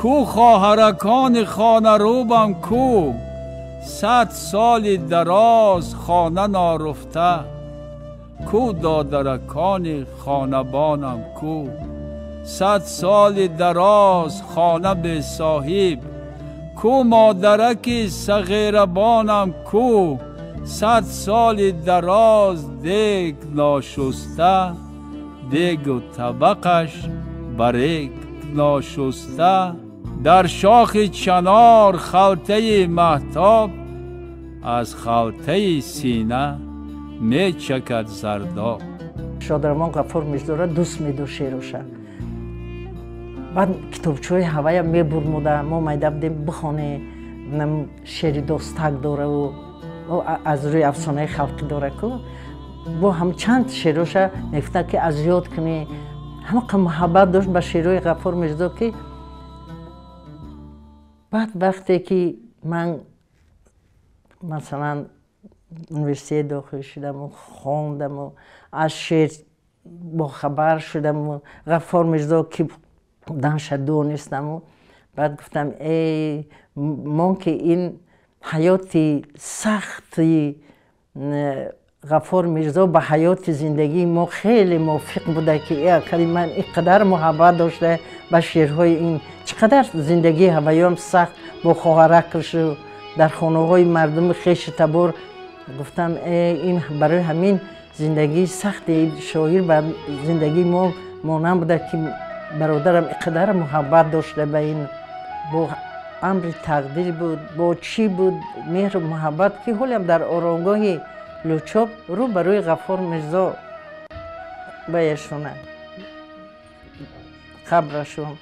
کو خواهرکان خانه روبم کو، 100 سال دراز خانه نارفته، کو دادرکان خانبانم کو، 100 سال دراز خانه به صاحب، کو مادرک صغیربانم کو، 100 سال دراز دیگ ناشسته، دیگ و طبقش بریک ناشسته، در شاخ چنار خلطه مهتاب، از خلطه سینه می چکد زرداب. شادرمان غفور مجدوره دوست می دو شعروشه. بعد کتابچوی هوای می برموده، ما میده بدیم بخونه، شعری دوستک داره و از روی افسانه خلقی داره که با هم چند شعروشه میفته که از یاد کنی. همه محبت داشت به شعرهای غفور مجدو که بعد وقتی که من مثلا یونیورسیته داخل شدم و خواندم و از شعر با خبر شدم و غفور مجدو که دانش دونستم و بعد گفتم ای من که این حیات سختی غفور میرزا به حیات زندگی ما خیلی موافق بوده که اکلی من اینقدر محبت داشته به شعرهای این، چقدر زندگی هوایام سخت با خواهرکش در خانه های مردم خیش تبار. گفتم این برای همین زندگی سخت شاعر به زندگی ما مانند بوده که برادرم اینقدر محبت داشته به این، با امر تقدیر بود، با چی بود مهر و محبت که حالم در آرامگاه لوچاب رو برای غفور میرزا بیشونه قبرشون